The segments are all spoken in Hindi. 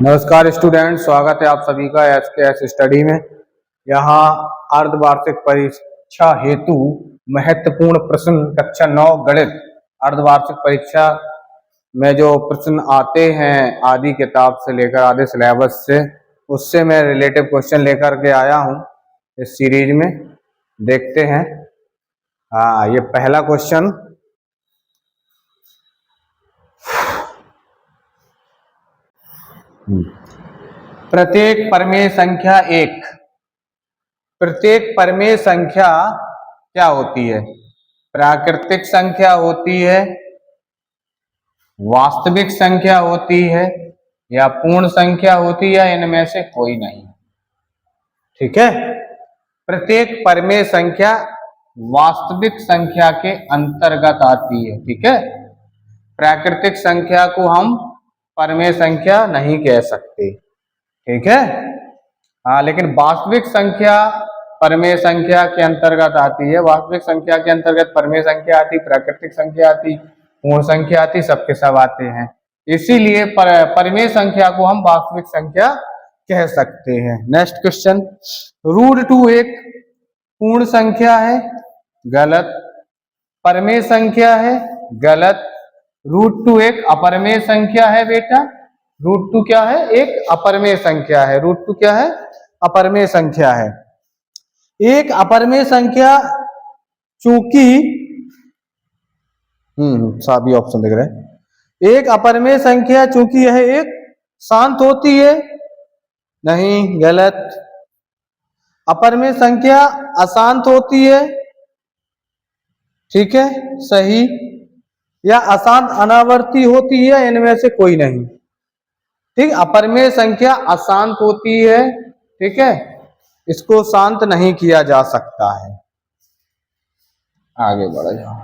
नमस्कार स्टूडेंट, स्वागत है आप सभी का एसकेएस स्टडी में। यहाँ अर्धवार्षिक परीक्षा हेतु महत्वपूर्ण प्रश्न कक्षा 9 गणित अर्धवार्षिक परीक्षा में जो प्रश्न आते हैं आदि किताब से लेकर आधे सिलेबस से, उससे मैं रिलेटिव क्वेश्चन लेकर के आया हूँ इस सीरीज में। देखते हैं। ये पहला क्वेश्चन, प्रत्येक परमेय संख्या एक। प्रत्येक परमेय संख्या क्या होती है? प्राकृतिक संख्या होती है, वास्तविक संख्या होती है, या पूर्ण संख्या होती है, इनमें से कोई नहीं। ठीक है। प्रत्येक परमेय संख्या वास्तविक संख्या के अंतर्गत आती है। ठीक है। प्राकृतिक संख्या को हम परमेय संख्या नहीं कह सकते। ठीक है। लेकिन वास्तविक संख्या परमेय संख्या के अंतर्गत आती है। वास्तविक संख्या के अंतर्गत परमेय संख्या आती, प्राकृतिक संख्या आती, पूर्ण संख्या आती, सबके सब आते हैं। इसीलिए परमेय संख्या को हम वास्तविक संख्या कह सकते हैं। नेक्स्ट क्वेश्चन, √2 एक पूर्ण संख्या है, गलत। परमेय संख्या है, गलत। √2 एक अपरमेय संख्या है बेटा। √2 क्या है? एक अपरमेय संख्या है। √2 क्या है? अपरमेय संख्या है। एक अपरमेय संख्या चूंकि सभी ऑप्शन दिख रहे हैं। एक अपरमेय संख्या चूंकि यह एक शांत होती है, नहीं, गलत। अपरमेय संख्या अशांत होती है, ठीक है, सही। या अशांत अनावर्ती होती है, इनमें से कोई नहीं। ठीक, अपरमेय संख्या अशांत होती है, ठीक है, इसको शांत नहीं किया जा सकता है। आगे बढ़ जाओ।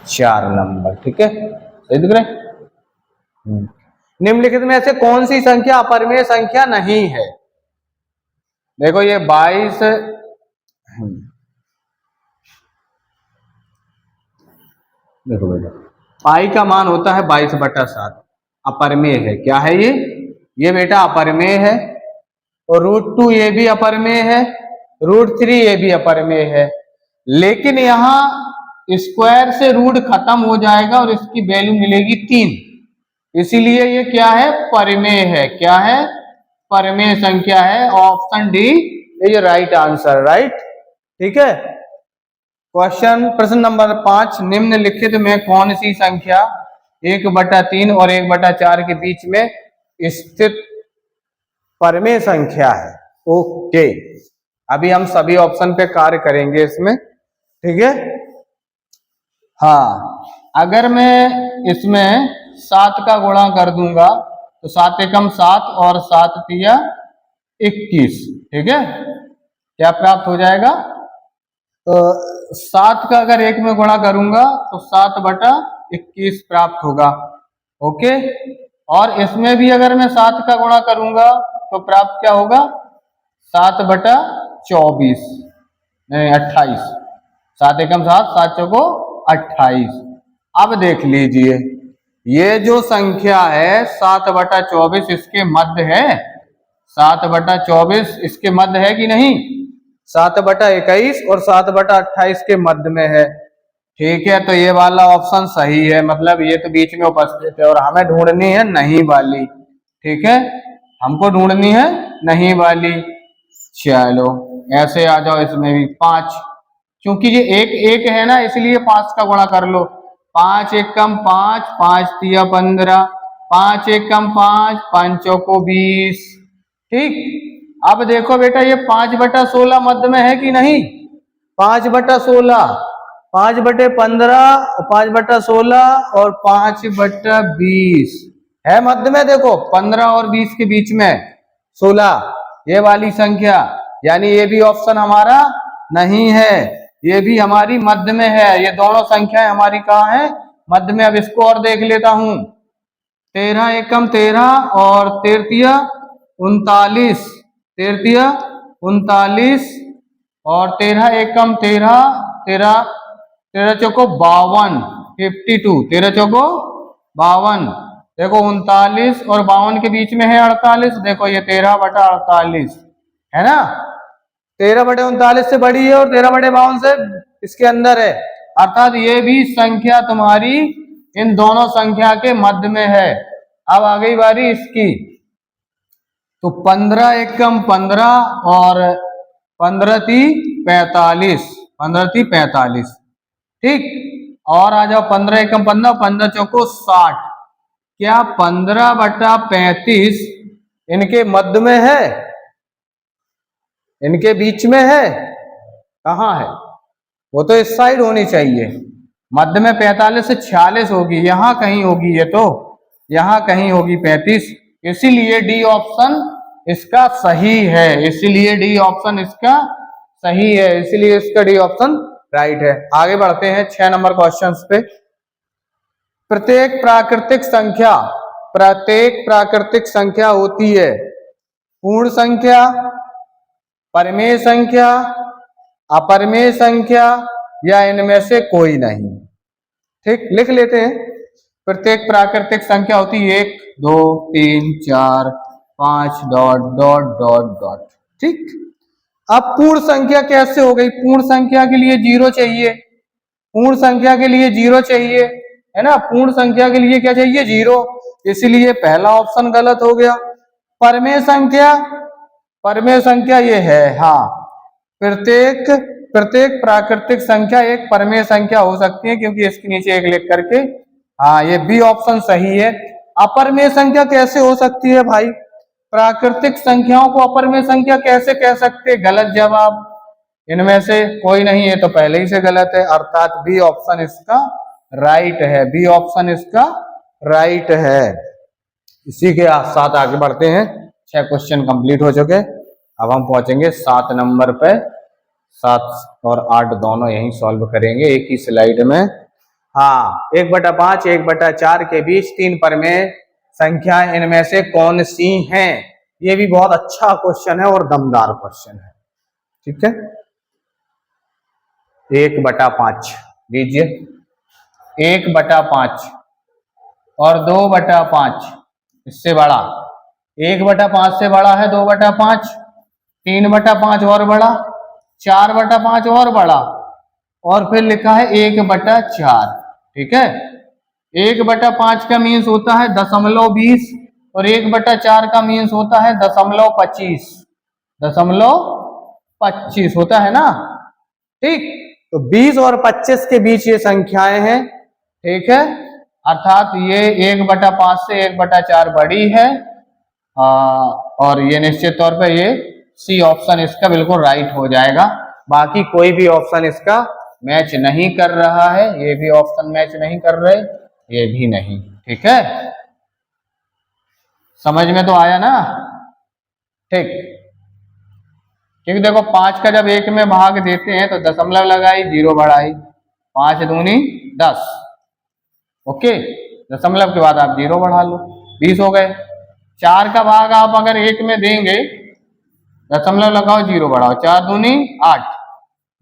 4 नंबर, ठीक है, सही दिख रहे। निम्नलिखित में से कौन सी संख्या अपरमेय संख्या नहीं है? देखो ये 22, देखो बेटा, पाई का मान होता है 22/7, अपरमेय है। क्या है ये बेटा अपरमेय है। और √2 ये भी अपरमेय है, √3 ये भी अपरमेय है। लेकिन यहाँ स्क्वायर से रूट खत्म हो जाएगा और इसकी वैल्यू मिलेगी 3, इसीलिए ये क्या है? परमेय है। क्या है? परमेय संख्या है। Option D is right answer. Right, ठीक है। प्रश्न नंबर 5, निम्नलिखित में कौन सी संख्या 1/3 और 1/4 के बीच में स्थित परमेय संख्या है? ओके, अभी हम सभी ऑप्शन पे कार्य करेंगे इसमें, ठीक है। अगर मैं इसमें 7 का गुणा कर दूंगा तो 7 एकम 7 और 7 तिया 21, ठीक है। क्या प्राप्त हो जाएगा? तो 7 का अगर 1 में गुणा करूंगा तो 7/21 प्राप्त होगा। ओके। और इसमें भी अगर मैं 7 का गुणा करूंगा तो प्राप्त क्या होगा? 7/24, नहीं 28। 7 एकम 7, 7 चौको 28। अब देख लीजिए, ये जो संख्या है 7/24 इसके मध्य है। 7/24 इसके मध्य है कि नहीं? 7/21 और 7/28 के मध्य में है। ठीक है, तो ये वाला ऑप्शन सही है, मतलब ये तो बीच में उपस्थित है। और हमें ढूंढनी है नहीं वाली, ठीक है, हमको ढूंढनी है नहीं वाली। चलो ऐसे आ जाओ, इसमें भी 5, क्योंकि ये एक है ना, इसलिए 5 का गुणा कर लो। 5 एकम 5, 5 तिया 15, 5 एकम 5, 5 चौको 20। ठीक, अब देखो बेटा, ये 5/16 मध्य में है कि नहीं? 5/16, 5/15, 5/16 और 5/20 है मध्य में। देखो 15 और 20 के बीच में 16, ये वाली संख्या, यानी ये भी ऑप्शन हमारा नहीं है, ये भी हमारी मध्य में है। ये दोनों संख्याएं हमारी कहाँ है? मध्य में। अब इसको और देख लेता हूं। 13 एकम 13 और 13 तिया 39, 13 तिया 39 और 13 एकम 13, 13 चौको 52, 52, 13 चौको 52, देखो 39 और 52 के बीच में है 48, देखो ये 13/48 है ना, 13/39 से बड़ी है और 13/52 से इसके अंदर है, अर्थात ये भी संख्या तुम्हारी इन दोनों संख्या के मध्य में है। अब आ गई बारी इसकी, तो 15 एकम 15 और 15 × 3 = 45, 15 × 3 = 45, ठीक। और आ जाओ 15 एकम 15, 15 चौको 60, क्या 15/35 इनके मध्य में है, इनके बीच में है, कहाँ है, वो तो इस साइड होनी चाहिए, मध्य में 45 से 46 होगी, यहां कहीं होगी, ये तो यहां कहीं होगी 35, इसीलिए डी ऑप्शन इसका सही है, इसीलिए डी ऑप्शन इसका सही है, इसीलिए इसका डी ऑप्शन राइट है। आगे बढ़ते हैं 6 नंबर क्वेश्चन पे। प्रत्येक प्राकृतिक संख्या होती है पूर्ण संख्या, परिमेय संख्या, अपरिमेय संख्या या इनमें से कोई नहीं, ठीक। लिख लेते हैं, प्रत्येक प्राकृतिक संख्या होती है 1 2 3 4 5 ... ठीक। अब पूर्ण संख्या कैसे हो गई, पूर्ण संख्या के लिए 0 चाहिए, पूर्ण संख्या के लिए 0 चाहिए, है ना, पूर्ण संख्या के लिए क्या चाहिए, 0, इसलिए पहला ऑप्शन गलत हो गया। परमेय संख्या ये है, हाँ, प्रत्येक प्राकृतिक संख्या एक परमेय संख्या हो सकती है, क्योंकि इसके नीचे एक लिख करके, हाँ, ये बी ऑप्शन सही है। अपरमेय संख्या कैसे हो सकती है भाई, प्राकृतिक संख्याओं को अपरमेय संख्या कैसे कह सकते, गलत जवाब, इनमें से कोई नहीं है तो पहले ही से गलत है, अर्थात बी ऑप्शन इसका राइट है, बी ऑप्शन इसका राइट है। इसी के साथ आगे बढ़ते हैं, 6 क्वेश्चन कंप्लीट हो चुके, अब हम पहुंचेंगे 7 नंबर पे, 7 और 8 दोनों यही सॉल्व करेंगे एक ही स्लाइड में। हाँ, 1/5 1/4 के बीच 3 परमेय संख्याएं इनमें से कौन सी हैं, ये भी बहुत अच्छा क्वेश्चन है और दमदार क्वेश्चन है, ठीक है। 1/5 लीजिए, 1/5 और 2/5 इससे बड़ा, 1/5 से बड़ा है 2/5, 3/5 और बड़ा, 4/5 और बड़ा, और फिर लिखा है 1/4, ठीक है। 1/5 का मीन्स होता है 0.20 और 1/4 का मीन्स होता है 0.25, 0.25 होता है ना, ठीक। तो 20 और 25 के बीच ये संख्याएं हैं, ठीक है, अर्थात ये 1/5 से 1/4 बड़ी है, और ये निश्चित तौर पे ये सी ऑप्शन इसका बिल्कुल राइट हो जाएगा, बाकी कोई भी ऑप्शन इसका मैच नहीं कर रहा है, ये भी ऑप्शन मैच नहीं कर रहे, ये भी नहीं, ठीक है, समझ में तो आया ना, ठीक। क्योंकि देखो 5 का जब 1 में भाग देते हैं तो दशमलव लगाई, 0 बढ़ाई, 5 दूनी 10, ओके, दशमलव के बाद आप 0 बढ़ा लो, 20 हो गए। 4 का भाग आप अगर 1 में देंगे, दशमलव लगाओ, 0 बढ़ाओ, 4 दूनी 8,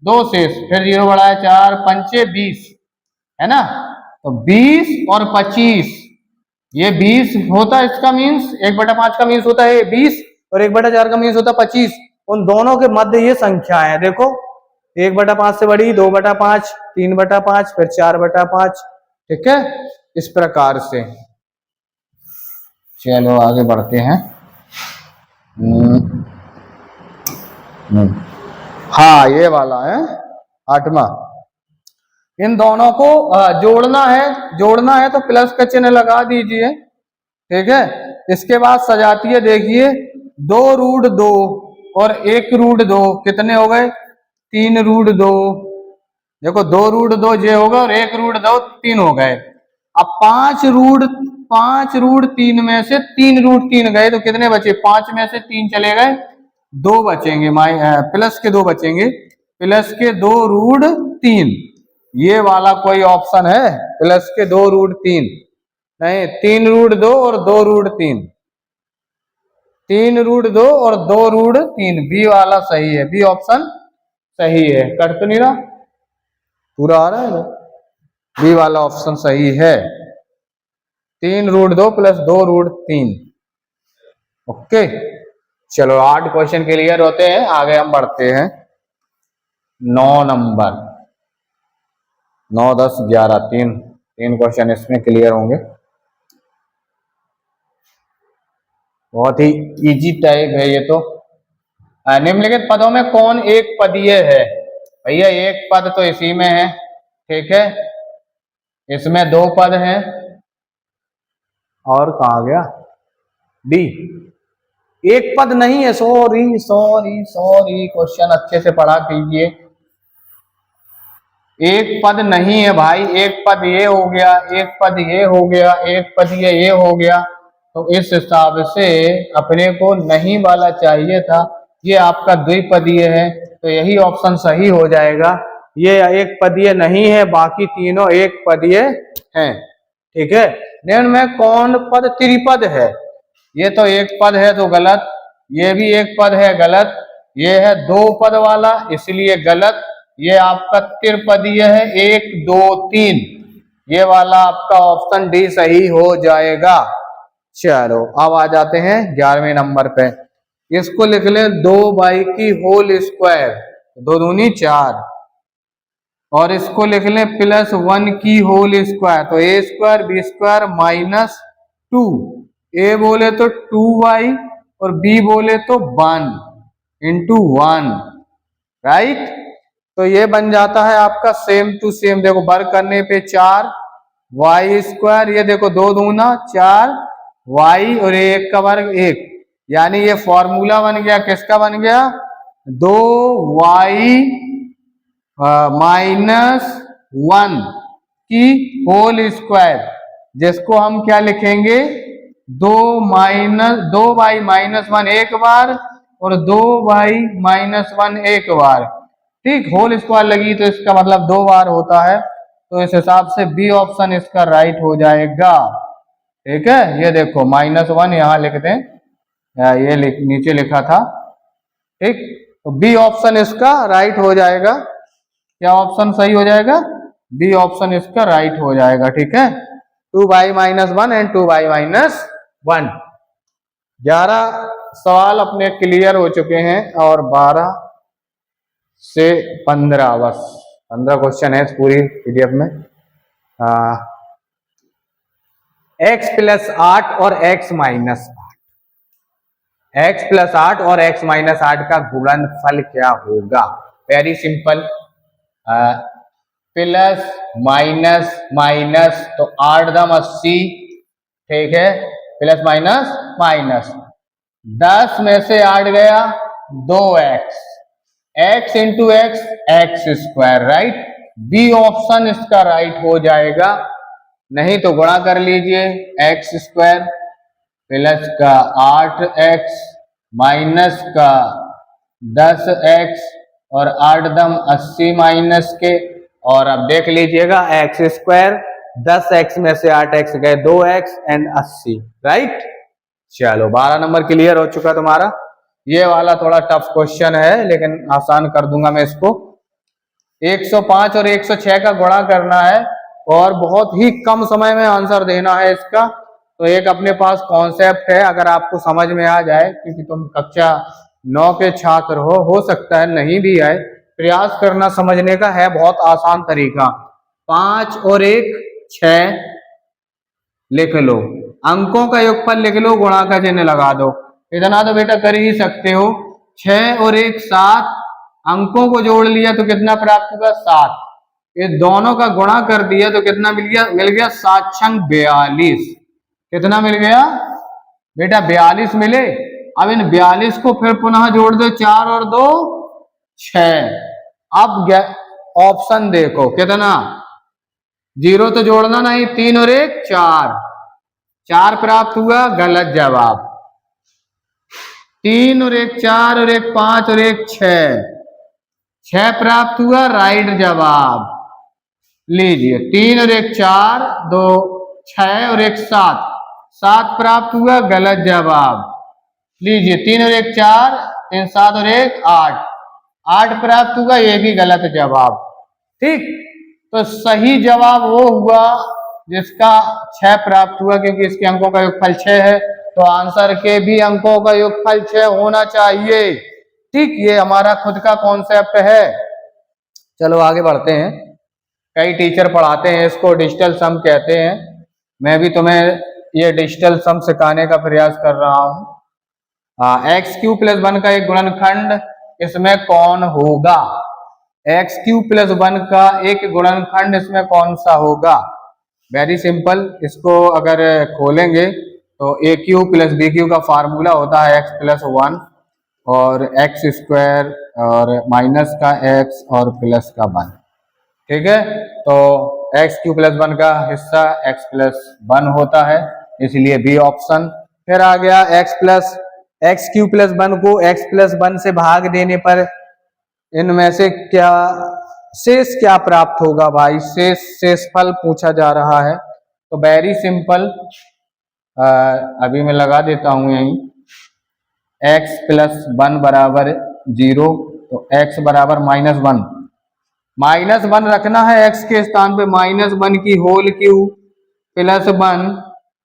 2 शेष, फिर 0 बढ़ाया, 4 पंचे 20, है ना, तो 20 और 25, ये 20 होता है, इसका मीन्स 1/5 का मीन्स होता है 20 और 1/4 का मीन्स होता है 25, उन दोनों के मध्य ये संख्या है, देखो 1/5 से बड़ी, 2/5, 3/5, फिर 4/5, ठीक है, इस प्रकार से। चलो आगे बढ़ते हैं। हाँ, ये वाला है 8वां, इन दोनों को जोड़ना है तो प्लस का चिन्ह लगा दीजिए, ठीक है। इसके बाद सजातीय देखिए, 2√2 और 1√2 कितने हो गए, 3√2, देखो 2√2 ये होगा और 1√2 3 हो गए। अब 5√3 में से 3√3 गए तो कितने बचे, 5 में से 3 चले गए, 2 बचेंगे, प्लस के 2 बचेंगे, प्लस के 2√3, ये वाला कोई ऑप्शन है, प्लस के 2√3 नहीं, 3√2 और 2√3, 3√2 और 2√3, बी वाला सही है, बी ऑप्शन सही है, कट तो नहीं रहा, पूरा आ रहा है, बी वाला ऑप्शन सही है। 3√2 प्लस 2√3। ओके, चलो 8 क्वेश्चन क्लियर होते हैं, आगे हम बढ़ते हैं। 9 नंबर, 9, 10, 11, तीन क्वेश्चन इसमें क्लियर होंगे। बहुत ही इजी टाइप है ये तो। निम्नलिखित पदों में कौन एक पदीय है? भैया एक पद तो इसी में है, ठीक है, इसमें 2 पद हैं, और कहा गया डी एक पद नहीं है। सॉरी सॉरी सॉरी, क्वेश्चन अच्छे से पढ़ा कीजिए। एक पद नहीं है भाई, एक पद ये हो गया, एक पद ये हो गया, एक पद ये हो गया, तो इस हिसाब से अपने को नहीं वाला चाहिए था। ये आपका द्विपदीय है, तो यही ऑप्शन सही हो जाएगा। ये एक पदीय नहीं है, बाकी तीनों एक पदीय हैं, ठीक है। निम्न में कौन पद त्रिपद है? ये तो एक पद है तो गलत, ये भी एक पद है गलत, ये है 2 पद वाला इसलिए गलत, ये आपका त्रिपदीय है 1, 2, 3, ये वाला आपका ऑप्शन डी सही हो जाएगा। चलो अब आ जाते हैं 11वें नंबर पे। इसको लिख ले 2y की होल स्क्वायर, 2 दूनी 4, और इसको लिख लें +1 की होल स्क्वायर, तो a square b square -2, a बोले तो 2y और b बोले तो 1 × 1, राइट। तो ये बन जाता है आपका सेम टू सेम। देखो वर्ग करने पे 4y स्क्वायर, ये देखो 2 दूना 4y और 1 का वर्ग 1, यानी ये फॉर्मूला बन गया, किसका बन गया? 2y -1 की होल स्क्वायर, जिसको हम क्या लिखेंगे? 2y -1 एक बार और 2y -1 एक बार, ठीक, होल स्क्वायर लगी तो इसका मतलब 2 बार होता है, तो इस हिसाब से बी ऑप्शन इसका राइट हो जाएगा, ठीक है। ये देखो -1 यहाँ लिख दें, ये नीचे लिखा था, ठीक, तो बी ऑप्शन इसका राइट हो जाएगा। क्या ऑप्शन सही हो जाएगा? बी ऑप्शन इसका राइट हो जाएगा, ठीक है। 2y -1 and 2y -1। 11 सवाल अपने क्लियर हो चुके हैं और 12 से 15, बस 15 क्वेश्चन है इस पूरी पीडीएफ में। x + 8 और x - 8, x + 8 और x - 8 का गुणनफल क्या होगा? Very simple, plus minus minus, तो 8 दम 80, ठीक है, प्लस माइनस माइनस, 10 में से 8 गया 2x, x × x x square, right. B option इसका राइट हो जाएगा। नहीं तो गुणा कर लीजिए, x स्क्वायर प्लस का 8x माइनस का 10x और 8 दम 80 माइनस के, और अब देख लीजिएगा x स्क्वायर 10x में से 8x गए 2x एंड 80, राइट। चलो 12 नंबर क्लियर हो चुका तुम्हारा। ये वाला थोड़ा टफ क्वेश्चन है लेकिन आसान कर दूंगा मैं इसको। 105 और 106 का गुणा करना है और बहुत ही कम समय में आंसर देना है इसका। तो एक अपने पास कॉन्सेप्ट है, अगर आपको समझ में आ जाए, क्योंकि तुम कक्षा 9 के छात्र हो सकता है नहीं भी आए, प्रयास करना समझने का है, बहुत आसान तरीका। 5 और 1 6 लिख लो, अंकों का योगफल लिख लो, गुणा का चिन्ह लगा दो, इतना तो बेटा कर ही सकते हो। 6 और 1 7, अंकों को जोड़ लिया तो कितना प्राप्त हुआ? 7। ये दोनों का गुणा कर दिया तो कितना मिल गया? 7 × 42। कितना मिल गया बेटा? 42 मिले। अब इन 42 को फिर पुनः जोड़ दो, 4 और 2 6। अब ऑप्शन देखो कितना, 0 तो जोड़ना नहीं, 3 और 1 4, 4 प्राप्त हुआ, गलत जवाब। 3 और 1 4 और 1 5 और 1 6, 6 प्राप्त हुआ, राइट जवाब। लीजिए 3 और 1 4, 2 6 और 1 7, 7 प्राप्त हुआ, गलत जवाब। लीजिए 3 और 1 4, 3 7 और 1 8, 8 प्राप्त हुआ, ये भी गलत जवाब। ठीक, तो सही जवाब वो हुआ जिसका 6 प्राप्त हुआ, क्योंकि इसके अंकों का योगफल 6 है, तो आंसर के भी अंकों का योगफल 6 होना चाहिए। ठीक, ये हमारा खुद का कॉन्सेप्ट है। चलो आगे बढ़ते हैं। कई टीचर पढ़ाते हैं इसको डिजिटल सम कहते हैं, मैं भी तुम्हें ये डिजिटल सम सिखाने का प्रयास कर रहा हूँ। एक्स क्यू प्लस 1 का एक गुणनखंड इसमें कौन होगा? एक्स क्यू प्लस 1 का एक गुणनखंड इसमें कौन सा होगा? वेरी सिंपल, इसको अगर खोलेंगे तो ए क्यू प्लस बी क्यू का फार्मूला होता है एक्स प्लस 1 और एक्स स्क्वायर और माइनस का एक्स और प्लस का 1। ठीक है, तो एक्स क्यू प्लस 1 का हिस्सा एक्स प्लस 1 होता है, इसलिए बी ऑप्शन। फिर आ गया एक्स क्यू प्लस 1 को एक्स प्लस 1 से भाग देने पर इनमें से क्या शेष क्या प्राप्त होगा? भाई शेषफल पूछा जा रहा है, तो वेरी सिंपल, अभी मैं लगा देता हूं यहीं, x प्लस 1 बराबर 0, तो x बराबर -1, -1 रखना है x के स्थान पे, -1 की होल क्यू प्लस 1,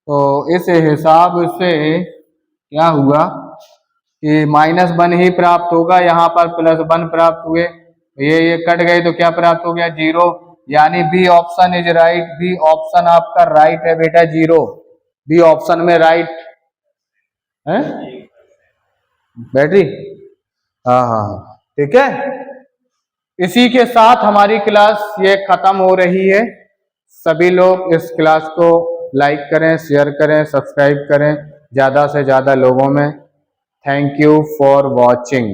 तो इस हिसाब से क्या हुआ कि -1 ही प्राप्त होगा, यहाँ पर +1 प्राप्त हुए, ये कट गए तो क्या प्राप्त हो गया? 0, यानी B option is right. B option आपका राइट है बेटा, 0 बी ऑप्शन में राइट है। बैटरी, हाँ हाँ, ठीक है। इसी के साथ हमारी क्लास ये खत्म हो रही है। सभी लोग इस क्लास को लाइक करें, शेयर करें, सब्सक्राइब करें ज्यादा से ज्यादा लोगों में। Thank you for watching.